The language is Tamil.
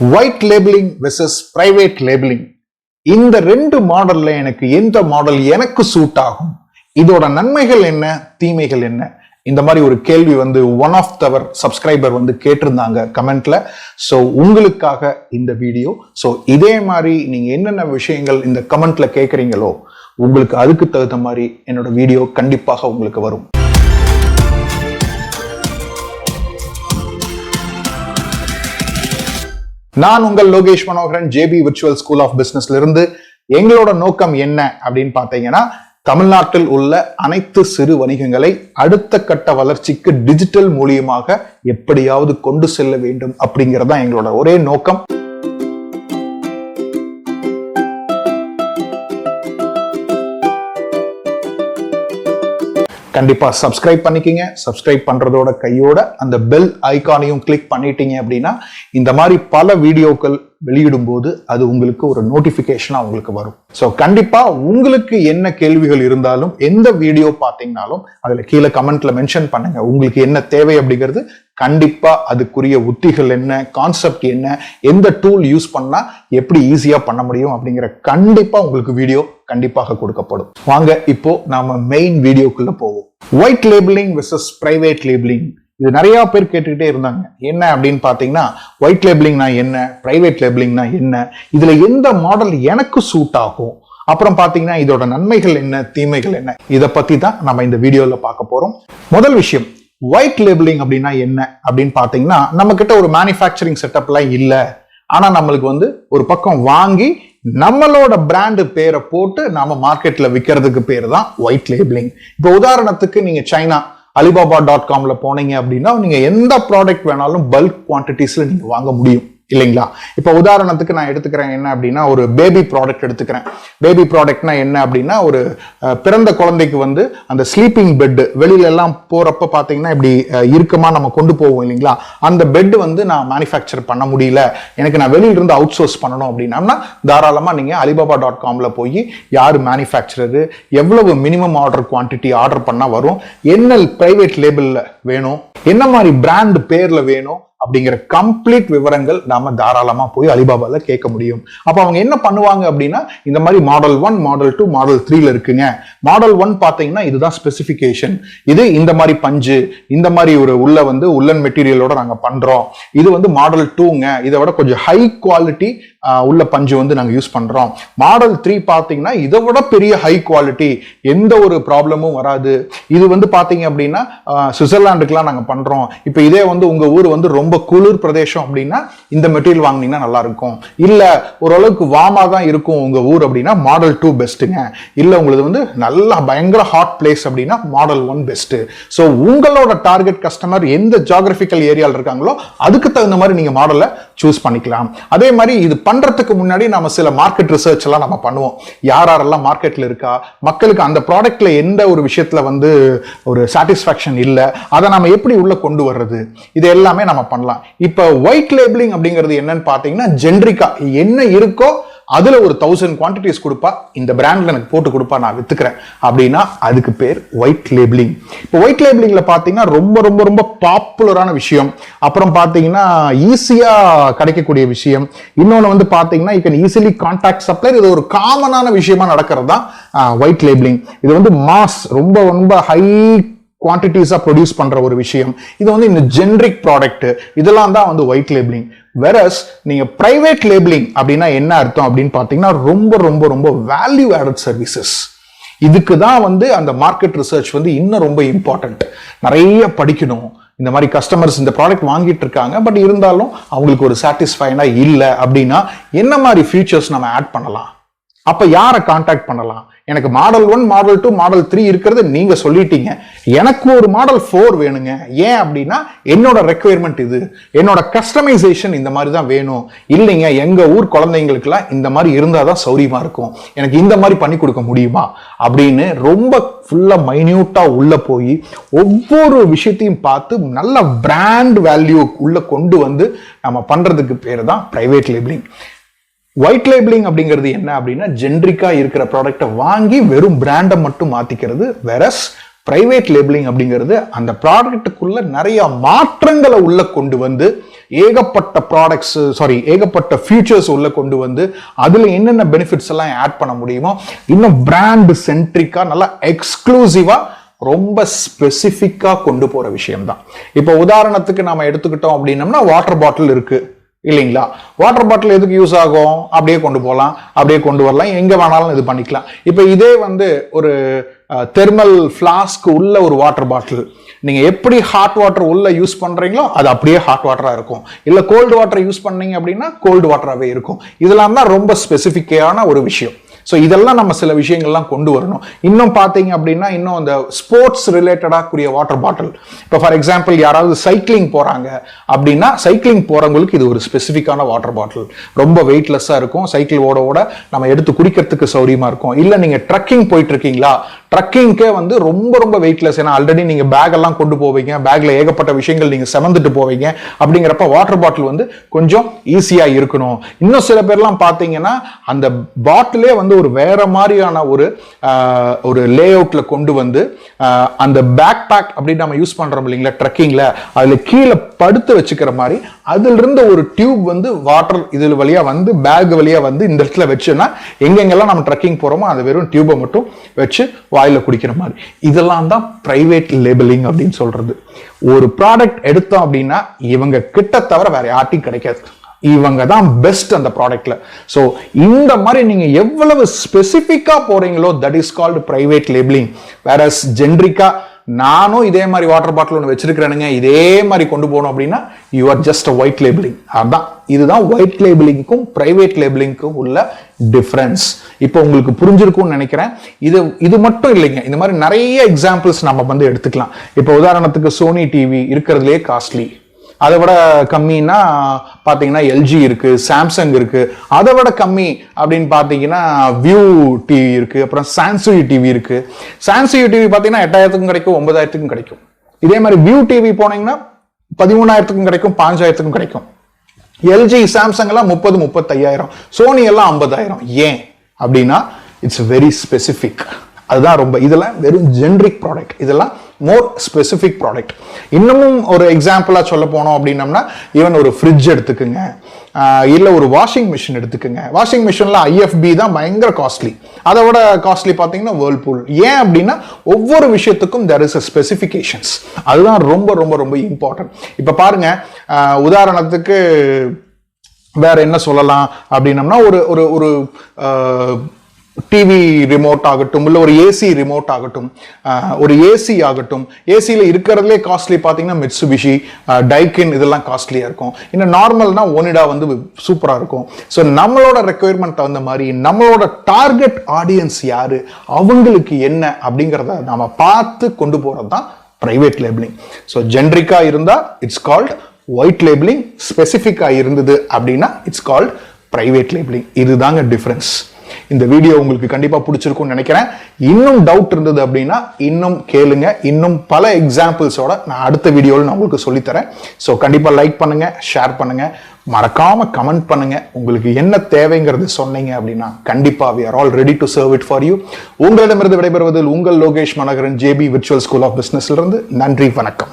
White labelling versus private labelling. இந்த ரெண்டு மாடல்ல எனக்கு எந்த மாடல் எனக்கு சூட் ஆகும், இதோட நன்மைகள் என்ன, தீமைகள் என்ன, இந்த மாதிரி ஒரு கேள்வி ஒன் ஆஃப் தவர் சப்ஸ்கிரைபர் கேட்டிருந்தாங்க கமெண்ட்ல. ஸோ உங்களுக்காக இந்த வீடியோ. ஸோ இதே மாதிரி நீங்க என்னென்ன விஷயங்கள் இந்த கமெண்ட்ல கேட்குறீங்களோ உங்களுக்கு அதுக்கு தகுந்த மாதிரி என்னோட வீடியோ கண்டிப்பாக உங்களுக்கு வரும். நான் உங்கள் Lokesh Manoharan, JP virtual school of பிசினஸ்ல இருந்து. எங்களோட நோக்கம் என்ன அப்படின்னு பார்த்தீங்கன்னா, தமிழ்நாட்டில் உள்ள அனைத்து சிறு வணிகங்களை அடுத்த கட்ட வளர்ச்சிக்கு டிஜிட்டல் மூலியமாக எப்படியாவது கொண்டு செல்ல வேண்டும் அப்படிங்கறதான் எங்களோட ஒரே நோக்கம். கண்டிப்பா சப்ஸ்கிரைப் பண்ணிக்கிங்க. சப்ஸ்கிரைப் பண்றதோட கையோட அந்த பெல் ஐகானையும் கிளிக் பண்ணிட்டீங்க அப்படின்னா இந்த மாதிரி பல வீடியோக்கள் வெளியிடும் போது அது உங்களுக்கு ஒரு நோட்டிபிகேஷனா உங்களுக்கு வரும். ஸோ கண்டிப்பா உங்களுக்கு என்ன கேள்விகள் இருந்தாலும், எந்த வீடியோ பார்த்தீங்கன்னாலும் அதுல கீழே கமெண்ட்ல மென்ஷன் பண்ணுங்க. உங்களுக்கு என்ன தேவை அப்படிங்கிறது, கண்டிப்பா அதுக்குரிய உத்திகள் என்ன, கான்செப்ட் என்ன, எந்த டூல் யூஸ் பண்ணா எப்படி ஈஸியா பண்ண முடியும் அப்படிங்கிற கண்டிப்பா உங்களுக்கு வீடியோ கண்டிப்பாக கொடுக்கப்படும். வாங்க இப்போ நாம மெயின் வீடியோக்குள்ள போவோம். White labelling versus private labelling. இது நிறைய பேர் கேட்டுக்கிட்டே இருந்தாங்க. என்ன அப்படின்னு பாத்தீங்கன்னா, ஒயிட் லேபிளிங்னா என்ன, பிரைவேட் லேபிளிங்னா என்ன, இதுல எந்த மாடல் எனக்கு சூட் ஆகும், அப்புறம் பாத்தீங்கன்னா இதோட நன்மைகள் என்ன, தீமைகள் என்ன, இதை பத்தி தான் நம்ம இந்த வீடியோல பார்க்க போறோம். முதல் விஷயம், ஒயிட் லேபிளிங் அப்படின்னா என்ன அப்படின்னு பாத்தீங்கன்னா, நம்ம கிட்ட ஒரு மேனுஃபேக்சரிங் செட்டப்லாம் இல்ல, ஆனா நம்மளுக்கு ஒரு பக்கம் வாங்கி நம்மளோட பிராண்டு பேரை போட்டு நாம மார்க்கெட்ல விற்கிறதுக்கு பேர் தான் ஒயிட் லேபிளிங். இப்போ உதாரணத்துக்கு நீங்க சைனா alibaba.comல போனீங்க அப்படின்னா நீங்க எந்த ப்ராடக்ட் வேணாலும் பல்க் குவான்டிட்டிஸ்ல நீங்க வாங்க முடியும் இல்லைங்களா. இப்ப உதாரணத்துக்கு நான் எடுத்துக்கிறேன் என்ன அப்படின்னா, ஒரு பேபி ப்ராடக்ட் எடுத்துக்கிறேன். பேபி ப்ராடக்ட்னா என்ன அப்படின்னா, ஒரு பிறந்த குழந்தைக்கு அந்த ஸ்லீப்பிங் பெட் வெளியில எல்லாம் போறப்ப பாத்தீங்கன்னா இப்படி இறுக்கமா நம்ம கொண்டு போவோம் இல்லைங்களா. அந்த பெட் நான் மேனுஃபேக்சர் பண்ண முடியல, எனக்கு நான் வெளியில இருந்து அவுட் சோர்ஸ் பண்ணணும் அப்படின்னா தாராளமா நீங்க alibaba.comல போய் யாரு மேனுஃபேக்சரரு, எவ்வளவு மினிமம் ஆர்டர் குவான்டிட்டி ஆர்டர் பண்ணா வரும், என்ன பிரைவேட் லேபிள்ல வேணும், என்ன மாதிரி பிராண்ட் பேர்ல வேணும் அப்படிங்கிற கம்ப்ளீட் விவரங்கள் நாம தாராளமா போய் அலிபாபால கேட்க முடியும். அப்ப அவங்க என்ன பண்ணுவாங்க அப்படின்னா, இந்த மாதிரி மாடல் 1, மாடல் 2, மாடல் 3ல இருக்குங்க. மாடல் 1 பாத்தீங்கன்னா இதுதான் ஸ்பெசிபிகேஷன், இது இந்த மாதிரி பஞ்சு, இந்த மாதிரி ஒரு உள்ள உள்ளன் மெட்டீரியலோட நாங்க பண்றோம். இது மாடல் 2ங்க, இதை விட கொஞ்சம் ஹை குவாலிட்டி உள்ள பஞ்சு நாங்க யூஸ் பண்றோம். மாடல் 3 பாத்தீங்கன்னா இதை விட பெரிய ஹை குவாலிட்டி, எந்த ஒரு ப்ராப்ளமும் வராது. இது பாத்தீங்க அப்படின்னா சுவிட்சர்லாண்டுக்குலாம் நாங்க பண்றோம். இப்ப இதே உங்க ஊர் ரொம்ப குளிர் பிரதேசம் அப்படின்னா இந்த மெட்டீரியல் வாங்கினீங்கன்னா நல்லா இருக்கும். இல்ல ஓரளவுக்கு வார்மா தான் இருக்கும் உங்க ஊர் அப்படின்னா மாடல் 2 பெஸ்ட்டுங்க. இல்ல உங்களுக்கு நல்லா பயங்கர ஹாட் பிளேஸ் அப்படின்னா மாடல் 1 பெஸ்ட். ஸோ உங்களோட டார்கெட் கஸ்டமர் எந்த ஜியோகிராபிக்கல் ஏரியால இருக்காங்களோ அதுக்கு தகுந்த மாதிரி நீங்க மாடலை சூஸ் பண்ணிக்கலாம். அதே மாதிரி இது பண்றதுக்கு முன்னாடி நம்ம சில மார்க்கெட் ரிசர்ச் எல்லாம் நம்ம பண்ணுவோம். யாரெல்லாம் மார்க்கெட்ல இருக்கா, மக்களுக்கு அந்த ப்ராடக்ட்ல எந்த ஒரு விஷயத்துல ஒரு சாட்டிஸ்பாக்சன் இல்ல, அதை நம்ம எப்படி உள்ள கொண்டு வர்றது, இது எல்லாமே நம்ம பண்ணலாம். இப்ப ஒயிட் லேபிளிங் அப்படிங்கிறது என்னன்னு பாத்தீங்கன்னா, ஜென்ரிக்கா என்ன இருக்கோ அதுல ஒரு 1000 குவான்டிட்டிஸ் கொடுப்பா, இந்த பிராண்ட்ல எனக்கு போட்டு கொடுப்பா, நான் வித்துக்கிறேன் அப்படின்னா அதுக்கு பேர் ஒயிட் லேபிளிங். இப்போ ஒயிட் லேபிளிங்ல பாத்தீங்கன்னா ரொம்ப ரொம்ப ரொம்ப பாப்புலரான விஷயம், அப்புறம் பாத்தீங்கன்னா ஈஸியா கிடைக்கக்கூடிய விஷயம், இன்னொன்னு பாத்தீங்கன்னா you can easily contact supplier, இது ஒரு காமனான விஷயமா நடக்கிறது தான் ஒயிட் லேபிளிங். இது மாஸ் ரொம்ப ரொம்ப ஹை குவான்டிட்டிஸா ப்ரொடியூஸ் பண்ற ஒரு விஷயம். இது இந்த ஜெனரிக் ப்ராடக்ட், இதெல்லாம் தான் ஒயிட் லேபிளிங். வெரஸ் நீங்க பிரைவேட் லேபிளிங் அப்படின்னா என்ன அர்த்தம் அப்படின்னு பாத்தீங்கன்னா, ரொம்ப ரொம்ப ரொம்ப வேல்யூ ஆடட் சர்வீசஸ். இதுக்கு தான் அந்த மார்க்கெட் ரிசர்ச் இன்னும் ரொம்ப இம்பார்ட்டன்ட். நிறைய படிக்கணும். இந்த மாதிரி கஸ்டமர்ஸ் இந்த ப்ராடக்ட் வாங்கிட்டு இருக்காங்க, பட் இருந்தாலும் அவங்களுக்கு ஒரு சாட்டிஸ்ஃபைனா இல்ல அப்படின்னா என்ன மாதிரி ஃபீச்சர்ஸ் நம்ம ஆட் பண்ணலாம், அப்ப யாரை கான்டாக்ட் பண்ணலாம், எனக்கு மாடல் 1, மாடல் 2, மாடல் 3 இருக்கிறது நீங்க சொல்லிட்டீங்க, எனக்கு ஒரு மாடல் 4 வேணுங்க. ஏன் அப்படின்னா என்னோட ரெக்குயர்மெண்ட் இது, என்னோட கஸ்டமைசேஷன் இந்த மாதிரி தான் வேணும். இல்லைங்க எங்க ஊர் குழந்தைங்களுக்குலாம் இந்த மாதிரி இருந்தாதான் சௌரியமா இருக்கும், எனக்கு இந்த மாதிரி பண்ணி கொடுக்க முடியுமா அப்படின்னு ரொம்ப ஃபுல்லா மைன்யூட்டா உள்ள போய் ஒவ்வொரு விஷயத்தையும் பார்த்து நல்ல பிராண்ட் வேல்யூ உள்ள கொண்டு நம்ம பண்றதுக்கு பேர் தான் பிரைவேட் லேபிளிங். ஒயிட் லேபிளிங் அப்படிங்கிறது என்ன அப்படின்னா, ஜென்ரிக்கா இருக்கிற ப்ராடக்டை வாங்கி வெறும் பிராண்டை மட்டும் மாத்திக்கிறது. வெரஸ் பிரைவேட் லேபிளிங் அப்படிங்கிறது அந்த ப்ராடக்ட்டுக்குள்ள நிறைய மாற்றங்களை உள்ள கொண்டு ஏகப்பட்ட ப்ராடக்ட்ஸ் ஏகப்பட்ட ஃபியூச்சர்ஸ் உள்ள கொண்டு வந்து அதுல என்னென்ன பெனிஃபிட்ஸ் எல்லாம் ஆட் பண்ண முடியுமோ இன்னும் பிராண்ட் சென்ட்ரிக்கா நல்லா எக்ஸ்க்ளூசிவா ரொம்ப ஸ்பெசிபிக்கா கொண்டு போற விஷயம் தான். இப்ப உதாரணத்துக்கு நாம எடுத்துக்கிட்டோம் அப்படின்னம்னா வாட்டர் பாட்டில் இருக்கு இல்லைங்களா? வாட்டர் பாட்டில் எதுக்கு யூஸ் ஆகும்? அப்படியே கொண்டு போகலாம், அப்படியே கொண்டு வரலாம், எங்க வேணாலும் இது பண்ணிக்கலாம். இப்ப இதே வந்து ஒரு தெர்மல் ஃபிளாஸ்க் உள்ள ஒரு வாட்டர் பாட்டில் நீங்க எப்படி ஹாட் வாட்டர் உள்ள யூஸ் பண்றீங்களோ அது அப்படியே ஹாட் வாட்டரா இருக்கும். இல்ல கோல்டு வாட்டர் யூஸ் பண்ணீங்க அப்படின்னா கோல்டு வாட்டராகவே இருக்கும். இதெல்லாம் தான் ரொம்ப ஸ்பெசிபிக்கான ஒரு விஷயம். ஸோ இதெல்லாம் நம்ம சில விஷயங்கள்லாம் கொண்டு வரணும். இன்னும் பார்த்தீங்க அப்படின்னா இன்னும் அந்த ஸ்போர்ட்ஸ் ரிலேட்டடாக கூடிய வாட்டர் பாட்டில், இப்போ ஃபார் எக்ஸாம்பிள் யாராவது சைக்கிளிங் போறாங்க அப்படின்னா சைக்கிளிங் போறவங்களுக்கு இது ஒரு ஸ்பெசிஃபிக்கான வாட்டர் பாட்டில். ரொம்ப வெயிட்லெஸ்ஸாக இருக்கும், சைக்கிள் ஓட ஓட நம்ம எடுத்து குடிக்கிறதுக்கு சௌரியமா இருக்கும். இல்லை நீங்க ட்ரக்கிங் போயிட்டு இருக்கீங்களா, ட்ரக்கிங்கே வந்து ரொம்ப ரொம்ப வெயிட்லெஸ். ஏன்னா ஆல்ரெடி நீங்க பேக் எல்லாம் கொண்டு போவீங்க, பேக்ல ஏகப்பட்ட விஷயங்கள் நீங்க செமந்துட்டு போவீங்க. அப்படிங்கிறப்ப வாட்டர் பாட்டில் வந்து கொஞ்சம் ஈஸியா இருக்கணும். இன்னும் சில பேர்லாம் பாத்தீங்கன்னா அந்த பாட்டிலே வந்து ஒரு வேற மாதிரியான ஒரு லே அவுட்ல கொண்டு வந்து அந்த பேக் பேக் அப்படின்னு நம்ம யூஸ் பண்றோம் இல்லைங்களா ட்ரக்கிங்ல, அதுல கீழே படுத்து வச்சுக்கிற மாதிரி அதுல இருந்து ஒரு டியூப் வந்து வாட்டர் இதுல வழியா வந்து பேக் வழியா வந்து இந்த இடத்துல வச்சுன்னா எங்கெங்கெல்லாம் நம்ம ட்ரக்கிங் போறோமோ அது வெறும் டியூபை மட்டும் வச்சு வாயில குடிக்கிற மாதிரி. இதெல்லாம் தான் பிரைவேட் லேபிளிங் அப்படின்னு சொல்றது. ஒரு ப்ராடக்ட் எடுத்தோம் அப்படின்னா இவங்க கிட்ட தவிர வேற யார்ட்டையும் கிடைக்காது, இவங்க தான் பெஸ்ட் அந்த ப்ராடக்ட்ல. சோ இந்த மாதிரி நீங்க எவ்வளவு ஸ்பெசிபிக்கா போறீங்களோ that is called private labelling. வேற ஜென்ரிக்கா நானும் இதே மாதிரி வாட்டர் பாட்டில் ஒன்று வச்சிருக்கிறேனுங்க இதே மாதிரி கொண்டு போகணும் அப்படின்னா you are just white labelling. அதான் இதுதான் ஒயிட் லேபிளிங்க்கும் பிரைவேட் லேபிளிங்க்கும் உள்ள டிஃபரன்ஸ். இப்போ உங்களுக்கு புரிஞ்சிருக்கும்னு நினைக்கிறேன். இது மட்டும் இல்லைங்க, இந்த மாதிரி நிறைய எக்ஸாம்பிள்ஸ் நம்ம வந்து எடுத்துக்கலாம். இப்போ உதாரணத்துக்கு சோனி டிவி இருக்கிறதுலே காஸ்ட்லி, அதை விட கம்மின்னா பார்த்தீங்கன்னா எல்ஜி இருக்கு, சாம்சங் இருக்கு. அதை விட கம்மி அப்படின்னு பார்த்தீங்கன்னா வியூ டிவி இருக்கு, அப்புறம் சாம்சுங் டிவி இருக்கு. சாம்சுங் டிவி பார்த்தீங்கன்னா 8000க்கும் கிடைக்கும், 9000க்கும் கிடைக்கும். இதே மாதிரி வியூ டிவி போனீங்கன்னா 13,000க்கும் கிடைக்கும், 5,000க்கும் கிடைக்கும். எல்ஜி சாம்சங் எல்லாம் 30-35,000, சோனி எல்லாம் 50,000. ஏன் அப்படின்னா இட்ஸ் வெரி ஸ்பெசிபிக். அதுதான் ரொம்ப, இதெல்லாம் வெறும் ஜென்ரிக் ப்ராடக்ட், இதெல்லாம் மோர் ஸ்பெசிபிக் ப்ராடக்ட். இன்னமும் ஒரு எக்ஸாம்பிளா சொல்ல போனோம் அப்படின்னம்னா ஈவன் ஒரு ஃப்ரிட்ஜ் எடுத்துக்குங்க, இல்ல ஒரு வாஷிங் மிஷின் எடுத்துக்குங்க. வாஷிங் மிஷின்ல ஐஎஃப்பி தான் பயங்கர காஸ்ட்லி, அதை விட காஸ்ட்லி பார்த்தீங்கன்னா வேர்ல்பூல். ஏன் அப்படின்னா ஒவ்வொரு விஷயத்துக்கும் தேர் இஸ் அ ஸ்பெசிஃபிகேஷன்ஸ். அதுதான் ரொம்ப ரொம்ப ரொம்ப இம்பார்ட்டன்ட். இப்ப பாருங்க, உதாரணத்துக்கு வேற என்ன சொல்லலாம் அப்படின்னம்னா ஒரு டிவி ரிமோட் ஆகட்டும், இல்லை ஒரு ஏசி ரிமோட் ஆகட்டும், ஒரு ஏசி ஆகட்டும். ஏசியில் இருக்கிறதுலே காஸ்ட்லி பார்த்தீங்கன்னா மிட்சுபிஷி, டைக்கின், இதெல்லாம் காஸ்ட்லியாக இருக்கும். இன்னும் நார்மல்னா ஒனிடா வந்து சூப்பராக இருக்கும். ஸோ நம்மளோட ரெக்குயர்மெண்ட் தகுந்த மாதிரி நம்மளோட டார்கெட் ஆடியன்ஸ் யாரு, அவங்களுக்கு என்ன அப்படிங்கிறத நாம பார்த்து கொண்டு போகிறது தான் பிரைவேட் லேபிளிங். ஸோ ஜென்ரிக்கா இருந்தால் இட்ஸ் கால்ட் ஒயிட் லேபிளிங், ஸ்பெசிஃபிக்கா இருந்தது அப்படின்னா இட்ஸ் கால்ட் பிரைவேட் லேபிளிங். இதுதாங்க டிஃபரன்ஸ். இந்த வீடியோ உங்களுக்கு கண்டிப்பா பிடிச்சிருக்கும்னு நினைக்கிறேன். இன்னும் டவுட் இருந்தது அப்படின்னா இன்னும் கேளுங்க, இன்னும் பல எக்ஸாம்பிள்ஸோட நான் அடுத்த வீடியோவில் நான் உங்களுக்கு சொல்லித்தரேன். ஸோ கண்டிப்பா லைக் பண்ணுங்க, ஷேர் பண்ணுங்க, மறக்காம கமெண்ட் பண்ணுங்க. உங்களுக்கு என்ன தேவைங்கிறது சொன்னீங்க அப்படின்னா கண்டிப்பா we are all ready to serve it for you. உங்களிடமிருந்து விடைபெறுவதில் உங்கள் Lokesh Manoharan, JP virtual school of பிசினஸ்ல இருந்து. நன்றி, வணக்கம்.